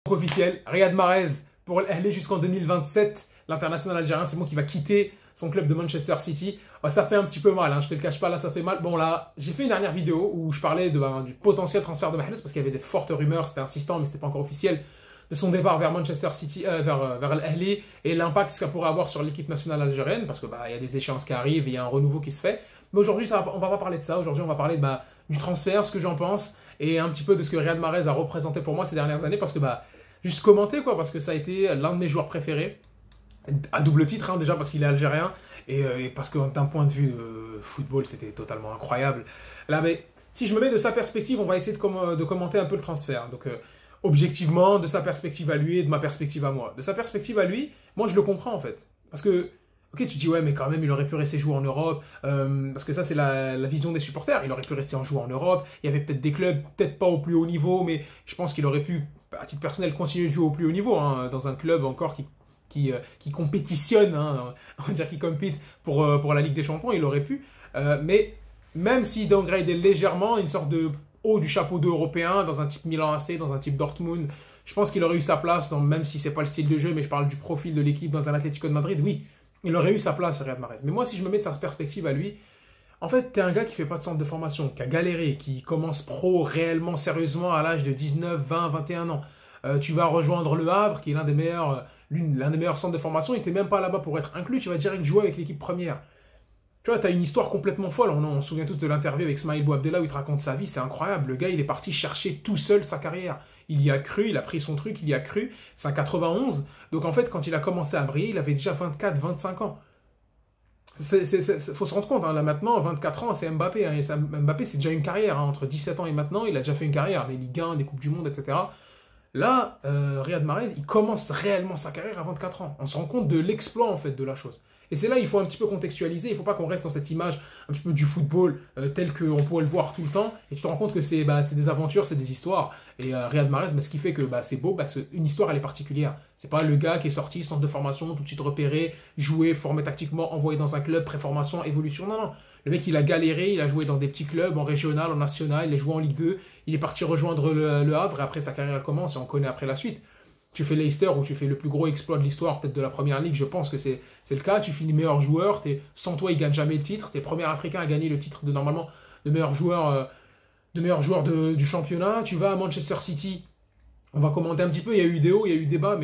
Officiel, Riyad Mahrez pour l'Ahli jusqu'en 2027. L'international algérien, c'est bon, qui va quitter son club de Manchester City. Ça fait un petit peu mal, hein, je te le cache pas, là ça fait mal. Bon là, j'ai fait une dernière vidéo où je parlais du potentiel transfert de Mahrez parce qu'il y avait des fortes rumeurs, c'était insistant mais c'était pas encore officiel, de son départ vers Manchester City, vers l'Ahli et l'impact que ça pourrait avoir sur l'équipe nationale algérienne parce que il y a des échéances qui arrivent, il y a un renouveau qui se fait. Mais aujourd'hui, on va pas parler de ça. Aujourd'hui, on va parler du transfert, ce que j'en pense et un petit peu de ce que Riyad Mahrez a représenté pour moi ces dernières années parce que juste commenter quoi, parce que ça a été l'un de mes joueurs préférés à double titre, hein, déjà parce qu'il est algérien et parce que d'un point de vue football c'était totalement incroyable. Là, mais si je me mets de sa perspective, on va essayer de commenter un peu le transfert. Donc objectivement, de sa perspective à lui et de ma perspective à moi. De sa perspective à lui, moi je le comprends en fait, parce que ok, tu dis ouais, mais quand même, il aurait pu rester jouer en Europe, parce que ça, c'est la vision des supporters. Il aurait pu rester en jouer en Europe. Il y avait peut-être des clubs, peut-être pas au plus haut niveau, mais je pense qu'il aurait pu, à titre personnel, continuer de jouer au plus haut niveau, hein, dans un club encore qui compétitionne, hein, on va dire qui compete pour la Ligue des Champions, il aurait pu. Mais même s'il downgradait légèrement, une sorte de haut du chapeau d'eau européen, dans un type Milan AC, dans un type Dortmund, je pense qu'il aurait eu sa place, même si c'est pas le style de jeu, mais je parle du profil de l'équipe dans un Atlético de Madrid, oui. Il aurait eu sa place, Riyad Mahrez. Mais moi, si je me mets de sa perspective à lui, en fait, t'es un gars qui fait pas de centre de formation, qui a galéré, qui commence pro réellement, sérieusement à l'âge de 19, 20, 21 ans. Tu vas rejoindre Le Havre, qui est l'un des meilleurs centres de formation. Il n'était même pas là-bas pour être inclus. Tu vas direct jouer avec l'équipe première. Tu vois, t'as une histoire complètement folle. On se souvient tous de l'interview avec Smaïl Bouabdella où il te raconte sa vie. C'est incroyable. Le gars, il est parti chercher tout seul sa carrière. Il y a cru, il a pris son truc, il y a cru. C'est un 91. Donc en fait, quand il a commencé à briller, il avait déjà 24, 25 ans. Faut se rendre compte, hein, là maintenant, 24 ans, c'est Mbappé. Hein, Mbappé, c'est déjà une carrière. Hein, entre 17 ans et maintenant, il a déjà fait une carrière. Des Ligue 1, des Coupes du Monde, etc. Là, Riyad Mahrez, il commence réellement sa carrière à 24 ans. On se rend compte de l'exploit, en fait, de la chose. Et c'est là il faut un petit peu contextualiser, il ne faut pas qu'on reste dans cette image un petit peu du football tel qu'on pourrait le voir tout le temps, et tu te rends compte que c'est des aventures, c'est des histoires. Et Riyad Mahrez, ce qui fait que c'est beau, une histoire elle est particulière. C'est pas le gars qui est sorti, centre de formation, tout de suite repéré, joué, formé tactiquement, envoyé dans un club, préformation, évolution, non, non. Le mec il a galéré, il a joué dans des petits clubs, en régional, en national, il a joué en Ligue 2, il est parti rejoindre le Havre, et après sa carrière elle commence, et on connaît après la suite. Tu fais Leicester où tu fais le plus gros exploit de l'histoire, peut-être de la première ligue, je pense que c'est le cas. Tu finis meilleur joueur, sans toi, il ne gagne jamais le titre. Tu es premier africain à gagner le titre normalement de meilleur joueur, du championnat. Tu vas à Manchester City, on va commenter un petit peu, il y a eu des hauts, il y a eu des bas,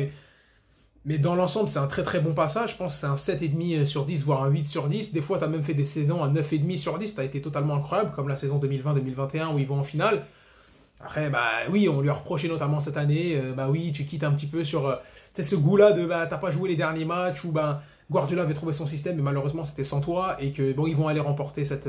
mais dans l'ensemble, c'est un très très bon passage. Je pense que c'est un 7,5 sur 10, voire un 8 sur 10. Des fois, tu as même fait des saisons à 9,5 sur 10. Tu as été totalement incroyable, comme la saison 2020-2021 où ils vont en finale. Après, oui, on lui a reproché notamment cette année, oui, tu quittes un petit peu sur ce goût-là de t'as pas joué les derniers matchs où Guardiola avait trouvé son système, mais malheureusement c'était sans toi et que ils vont aller remporter cette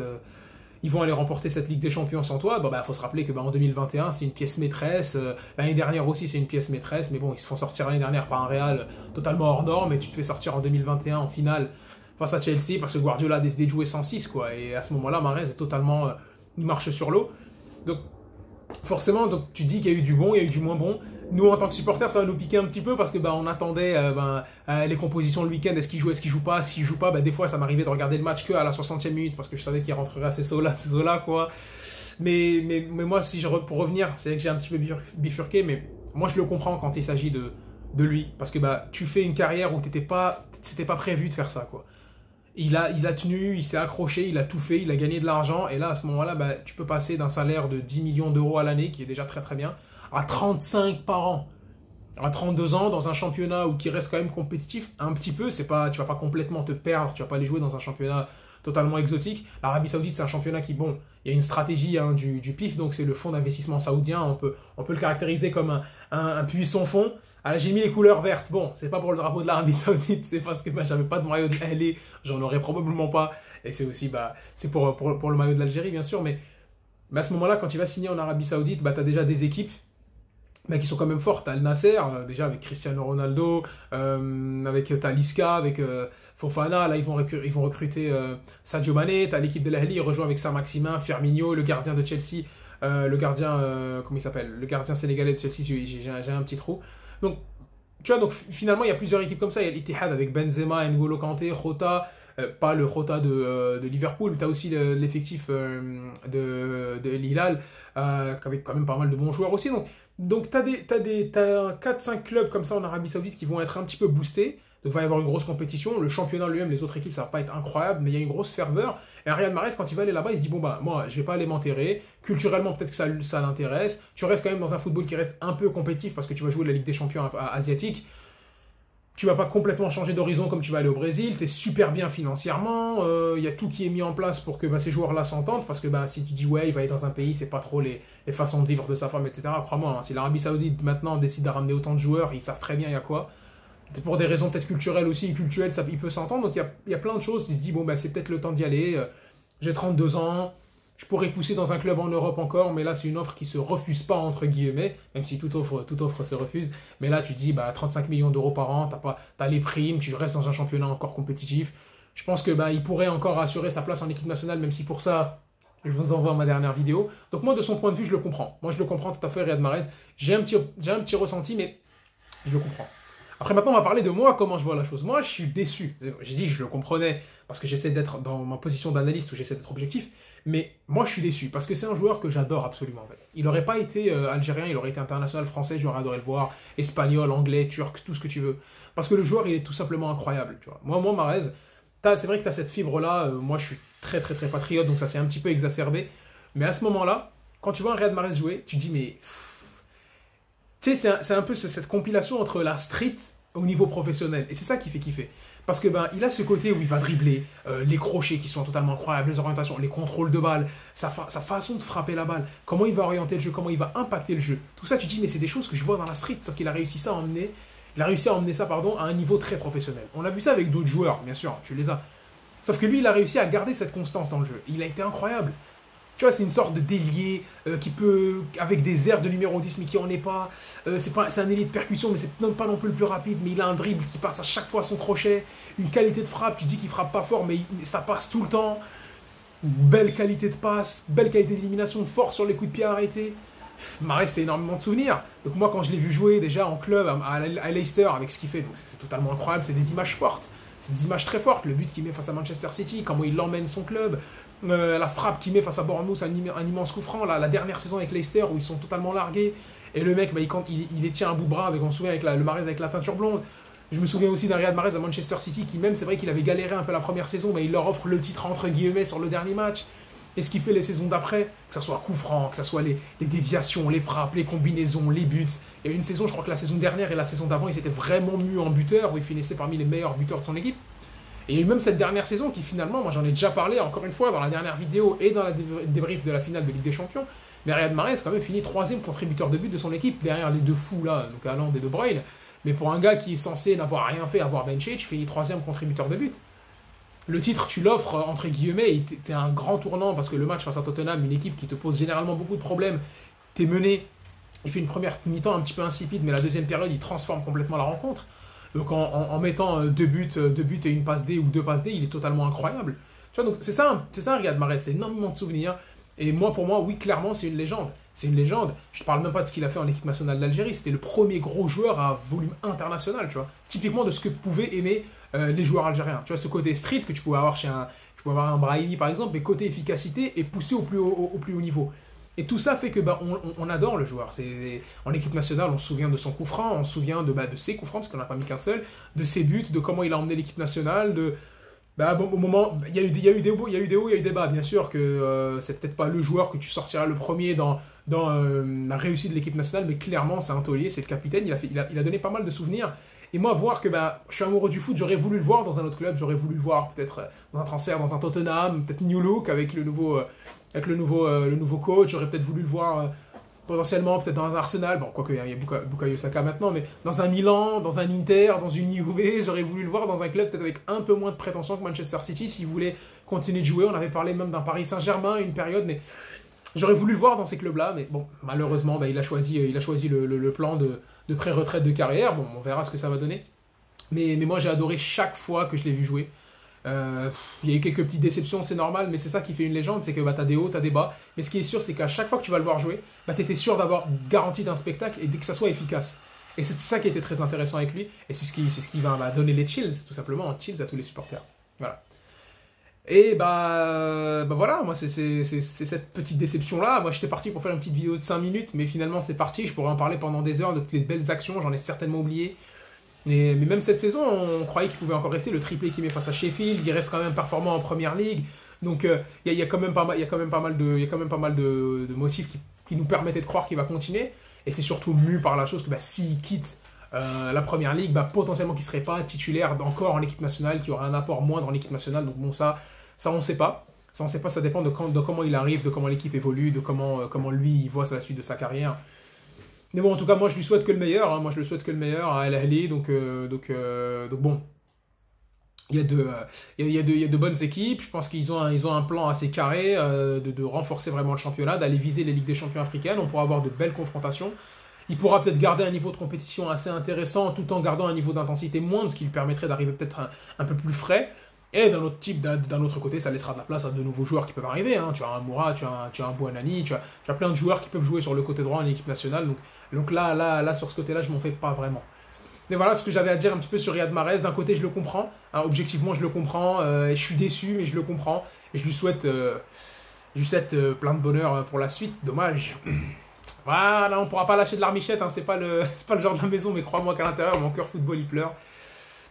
Ligue des Champions sans toi. Faut se rappeler que en 2021 c'est une pièce maîtresse, l'année dernière aussi c'est une pièce maîtresse, mais bon ils se font sortir l'année dernière par un Real totalement hors norme et tu te fais sortir en 2021 en finale face à Chelsea parce que Guardiola a décidé de jouer 106 quoi, et à ce moment-là Mahrez est totalement il marche sur l'eau. Donc forcément, donc, tu dis qu'il y a eu du bon, il y a eu du moins bon. Nous, en tant que supporters, ça va nous piquer un petit peu parce que on attendait les compositions le week-end, est-ce qu'il joue, est-ce qu'il joue pas. S'il joue pas, des fois, ça m'arrivait de regarder le match que à la 60e minute parce que je savais qu'il rentrerait à ces eaux-là, quoi. Mais moi, pour revenir, c'est vrai que j'ai un petit peu bifurqué, mais moi, je le comprends quand il s'agit de lui parce que tu fais une carrière où c'était pas prévu de faire ça, quoi. Il a tenu, il s'est accroché, il a tout fait, il a gagné de l'argent. Et là, à ce moment-là, tu peux passer d'un salaire de 10 millions d'euros à l'année, qui est déjà très très bien, à 35 par an. À 32 ans, dans un championnat qui reste quand même compétitif, un petit peu, tu vas pas complètement te perdre, tu vas pas aller jouer dans un championnat totalement exotique. L'Arabie Saoudite, c'est un championnat il y a une stratégie du PIF, donc c'est le fonds d'investissement saoudien. On peut le caractériser comme un puissant fonds. Alors j'ai mis les couleurs vertes. Bon, c'est pas pour le drapeau de l'Arabie Saoudite, c'est parce que j'avais pas de maillot de LA, j'en aurais probablement pas. Et c'est aussi c'est pour le maillot de l'Algérie bien sûr, mais à ce moment-là, quand il va signer en Arabie Saoudite, t'as déjà des équipes qui sont quand même fortes. T'as Al Nasser, déjà avec Cristiano Ronaldo, avec Talisca, avec Fofana. Là, ils vont recruter Sadio Mané. T'as l'équipe de l'Ahli, il rejoint avec Saint-Maximin, Firmino, le gardien de Chelsea, comment il s'appelle, le gardien sénégalais de Chelsea. J'ai un petit trou. Donc, tu vois, finalement, il y a plusieurs équipes comme ça. Il y a l'Ittihad avec Benzema, N'Golo Kanté, Jota, pas le Jota de Liverpool, mais tu as aussi l'effectif de l'Hilal, avec quand même pas mal de bons joueurs aussi. Donc, Donc, t'as 4-5 clubs comme ça en Arabie Saoudite qui vont être un petit peu boostés. Donc, il va y avoir une grosse compétition. Le championnat lui-même, les autres équipes, ça va pas être incroyable, mais il y a une grosse ferveur. Et Riyad Mahrez, quand il va aller là-bas, il se dit, bon, bah, moi, je vais pas aller m'enterrer. Culturellement, peut-être que ça l'intéresse. Tu restes quand même dans un football qui reste un peu compétitif parce que tu vas jouer la Ligue des Champions asiatique. Tu vas pas complètement changer d'horizon comme tu vas aller au Brésil, tu es super bien financièrement, il y a tout qui est mis en place pour que ces joueurs-là s'entendent, parce que si tu dis ouais, il va aller dans un pays, c'est pas trop les façons de vivre de sa femme, etc. Crois-moi, hein, si l'Arabie Saoudite maintenant décide de ramener autant de joueurs, ils savent très bien il y a quoi. Pour des raisons peut-être culturelles aussi, culturelles, il peut s'entendre, donc il y a plein de choses, il se dit bon, c'est peut-être le temps d'y aller, j'ai 32 ans, je pourrais pousser dans un club en Europe encore, mais là, c'est une offre qui se refuse pas, entre guillemets, même si toute offre se refuse. Mais là, tu dis, 35 millions d'euros par an, t'as les primes, tu restes dans un championnat encore compétitif. Je pense que il pourrait encore assurer sa place en équipe nationale, même si pour ça, je vous envoie ma dernière vidéo. Donc moi, de son point de vue, je le comprends. Moi, je le comprends tout à fait, Riyad Mahrez. J'ai un petit ressenti, mais je le comprends. Après, maintenant, on va parler de moi, comment je vois la chose. Moi, je suis déçu. J'ai dit que je le comprenais, parce que j'essaie d'être dans ma position d'analyste, où j'essaie d'être objectif. Mais moi, je suis déçu, parce que c'est un joueur que j'adore absolument. En fait. Il n'aurait pas été algérien, il aurait été international français, j'aurais adoré le voir, espagnol, anglais, turc, tout ce que tu veux. Parce que le joueur, il est tout simplement incroyable. Tu vois. Moi, Mahrez, c'est vrai que tu as cette fibre-là, moi je suis très très très patriote, donc ça s'est un petit peu exacerbé. Mais à ce moment-là, quand tu vois un Riyad Mahrez jouer, tu dis mais... Tu sais, c'est un peu cette compilation entre la street au niveau professionnel. Et c'est ça qui fait kiffer. Parce que il a ce côté où il va dribbler, les crochets qui sont totalement incroyables, les orientations, les contrôles de balle, sa façon de frapper la balle, comment il va orienter le jeu, comment il va impacter le jeu. Tout ça, tu dis, mais c'est des choses que je vois dans la street, sauf qu'il a réussi à emmener ça à un niveau très professionnel. On a vu ça avec d'autres joueurs, bien sûr, tu les as. Sauf que lui, il a réussi à garder cette constance dans le jeu. Il a été incroyable. Tu vois, c'est une sorte de délié qui peut, avec des airs de numéro 10, mais qui en est pas. C'est un ailier de percussion, mais c'est pas non plus le plus rapide, mais il a un dribble qui passe à chaque fois son crochet, une qualité de frappe, tu dis qu'il frappe pas fort, mais ça passe tout le temps. Une belle qualité de passe, belle qualité d'élimination, fort sur les coups de pied arrêtés. Mahrez, c'est énormément de souvenirs. Donc moi, quand je l'ai vu jouer déjà en club à Leicester, avec ce qu'il fait, c'est totalement incroyable, c'est des images fortes. C'est des images très fortes. Le but qu'il met face à Manchester City, comment il emmène son club, la frappe qu'il met face à Bournemouth, un immense coup franc, la dernière saison avec Leicester où ils sont totalement largués. Et le mec, il les tient à bout de bras, on se souvient avec le Mahrez avec la teinture blonde. Je me souviens aussi d'un Riyad Mahrez à Manchester City qui même, c'est vrai qu'il avait galéré un peu la première saison, mais il leur offre le titre entre guillemets sur le dernier match. Et ce qu'il fait les saisons d'après, que ce soit coup franc, que ce soit les déviations, les frappes, les combinaisons, les buts. Il y a une saison, je crois que la saison dernière et la saison d'avant, il s'était vraiment mu en buteur, où il finissait parmi les meilleurs buteurs de son équipe. Et il y a eu même cette dernière saison qui finalement, moi j'en ai déjà parlé encore une fois dans la dernière vidéo et dans la débrief de la finale de Ligue des Champions, mais Riyad Mahrez quand même fini 3e contributeur de but de son équipe, derrière les deux fous là, donc Haaland et De Bruyne. Mais pour un gars qui est censé n'avoir rien fait, avoir benché, tu finis 3e contributeur de but. Le titre, tu l'offres, entre guillemets, c'est un grand tournant parce que le match face à Tottenham, une équipe qui te pose généralement beaucoup de problèmes, t'es mené, il fait une première mi-temps un petit peu insipide, mais la deuxième période, il transforme complètement la rencontre. Donc en mettant deux buts et une passe D ou deux passes D, il est totalement incroyable. Tu vois, donc c'est ça un Riyad Mahrez, c'est énormément de souvenirs. Et pour moi, oui, clairement, c'est une légende. C'est une légende. Je ne parle même pas de ce qu'il a fait en équipe nationale d'Algérie. C'était le premier gros joueur à volume international, tu vois. Typiquement de ce que pouvaient aimer les joueurs algériens. Tu vois, ce côté street que tu pouvais avoir chez un Brahimi, par exemple, mais côté efficacité et poussé au plus haut niveau. Et tout ça fait que on adore le joueur. En équipe nationale, on se souvient de son coup franc, on se souvient de ses coups francs, parce qu'on n'a pas mis qu'un seul, de ses buts, de comment il a emmené l'équipe nationale, au moment, il y a eu des hauts, il y a eu des bas, bien sûr que c'est peut-être pas le joueur que tu sortiras le premier dans la réussite de l'équipe nationale, mais clairement c'est un taulier, c'est le capitaine, il a donné pas mal de souvenirs. Et moi, voir que je suis amoureux du foot, j'aurais voulu le voir dans un autre club, j'aurais voulu le voir peut-être dans un transfert, dans un Tottenham, peut-être New Look avec le nouveau coach, j'aurais peut-être voulu le voir potentiellement peut-être dans un Arsenal, bon, quoique il y a Bukayo Saka maintenant, mais dans un Milan, dans un Inter, dans une Juve, j'aurais voulu le voir dans un club peut-être avec un peu moins de prétention que Manchester City, s'il voulait continuer de jouer. On avait parlé même d'un Paris Saint-Germain une période, mais j'aurais voulu le voir dans ces clubs-là, mais bon, malheureusement, il a choisi le plan de pré-retraite de carrière. Bon, on verra ce que ça va donner. Mais moi, j'ai adoré chaque fois que je l'ai vu jouer. Il y a eu quelques petites déceptions, c'est normal, mais c'est ça qui fait une légende, c'est que t'as des hauts, t'as des bas. Mais ce qui est sûr, c'est qu'à chaque fois que tu vas le voir jouer, t'étais sûr d'avoir garantie d'un spectacle et dès que ça soit efficace. Et c'est ça qui était très intéressant avec lui, et c'est ce qui va donner les chills, tout simplement, chills à tous les supporters. Voilà. Et bah voilà, moi c'est cette petite déception-là. Moi j'étais parti pour faire une petite vidéo de 5 minutes, mais finalement c'est parti. Je pourrais en parler pendant des heures de toutes les belles actions, j'en ai certainement oublié. Mais même cette saison, on croyait qu'il pouvait encore rester. Le triplé qu'il met face à Sheffield, il reste quand même performant en première ligue. Donc il y a quand même pas mal de motifs qui nous permettaient de croire qu'il va continuer. Et c'est surtout mu par la chose que s'il quitte la première ligue, potentiellement qu'il ne serait pas titulaire encore en équipe nationale, qu'il y aurait un apport moindre en équipe nationale. Donc bon, ça on ne sait pas. Ça, on ne sait pas, ça dépend de comment il arrive, de comment l'équipe évolue, de comment lui il voit la suite de sa carrière. Mais bon, en tout cas, moi je lui souhaite que le meilleur. Hein. Moi je le souhaite que le meilleur à Al Ahly. Donc bon, il y a de bonnes équipes. Je pense qu'ils ont un plan assez carré de renforcer vraiment le championnat, d'aller viser les Ligues des Champions africaines. On pourra avoir de belles confrontations. Il pourra peut-être garder un niveau de compétition assez intéressant tout en gardant un niveau d'intensité moindre, ce qui lui permettrait d'arriver peut-être un peu plus frais. Et d'un autre côté, ça laissera de la place à de nouveaux joueurs qui peuvent arriver. Hein. Tu as un Moura, tu as un Bouanani, tu as plein de joueurs qui peuvent jouer sur le côté droit en équipe nationale. Donc là, sur ce côté-là, je m'en fais pas vraiment. Mais voilà ce que j'avais à dire un petit peu sur Riyad Mahrez. D'un côté, je le comprends. Hein, objectivement, je le comprends. Je suis déçu, mais je le comprends. Et je lui souhaite plein de bonheur pour la suite. Dommage. Voilà, on pourra pas lâcher de l'armichette. Hein, c'est pas le genre de la maison, mais crois-moi qu'à l'intérieur, mon cœur football, il pleure.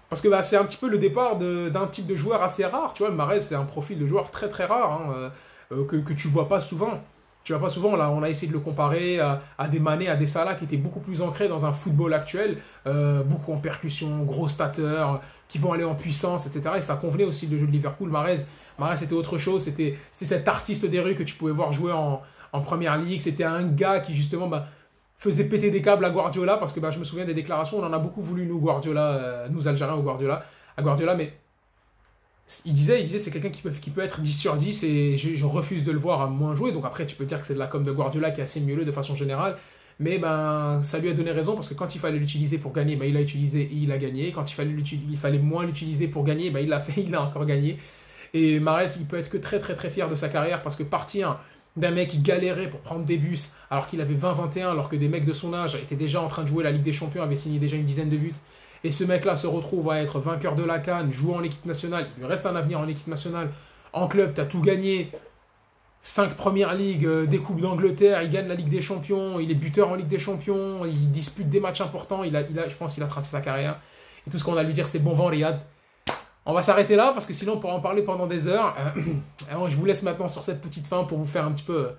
Parce que c'est un petit peu le départ d'un type de joueur assez rare. Tu vois, Mahrez, c'est un profil de joueur très très rare hein, que tu vois pas souvent. Tu vois pas souvent, là, on a essayé de le comparer à des Mané, à des Salah qui étaient beaucoup plus ancrés dans un football actuel, beaucoup en percussion, gros stateurs, qui vont aller en puissance, etc. Et ça convenait aussi le jeu de Liverpool. Mahrez c'était autre chose, c'était cet artiste des rues que tu pouvais voir jouer en première ligue. C'était un gars qui justement faisait péter des câbles à Guardiola, parce que je me souviens des déclarations, on en a beaucoup voulu nous, Guardiola, nous Algériens à Guardiola, mais il disait c'est quelqu'un qui peut être 10 sur 10 et je refuse de le voir à moins jouer. Donc après, tu peux dire que c'est de la com de Guardiola qui est assez mielleux de façon générale. Mais ça lui a donné raison parce que quand il fallait l'utiliser pour gagner, il l'a utilisé et il a gagné. Quand il fallait moins l'utiliser pour gagner, il l'a fait, il a encore gagné. Et Mahrez, il peut être que très très très fier de sa carrière parce que partir d'un mec qui galérait pour prendre des bus alors qu'il avait 20-21, alors que des mecs de son âge étaient déjà en train de jouer la Ligue des Champions, avaient signé déjà une dizaine de buts. Et ce mec-là se retrouve à être vainqueur de la CAN, jouer en équipe nationale. Il lui reste un avenir en équipe nationale. En club, tu as tout gagné. 5 premières ligues, des coupes d'Angleterre, il gagne la Ligue des Champions, il est buteur en Ligue des Champions, il dispute des matchs importants, je pense qu'il a tracé sa carrière. Et tout ce qu'on a à lui dire, c'est bon vent, Riyad. On va s'arrêter là, parce que sinon on pourra en parler pendant des heures. Alors, je vous laisse maintenant sur cette petite fin pour vous faire un petit peu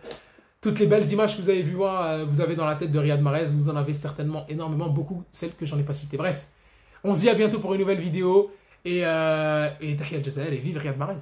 toutes les belles images que vous avez vues voir, vous avez dans la tête de Riyad Mahrez. Vous en avez certainement énormément, beaucoup, celles que j'en ai pas citées. Bref, on se dit à bientôt pour une nouvelle vidéo. Et Tahiyat Jazair et vive Riyad Mahrez.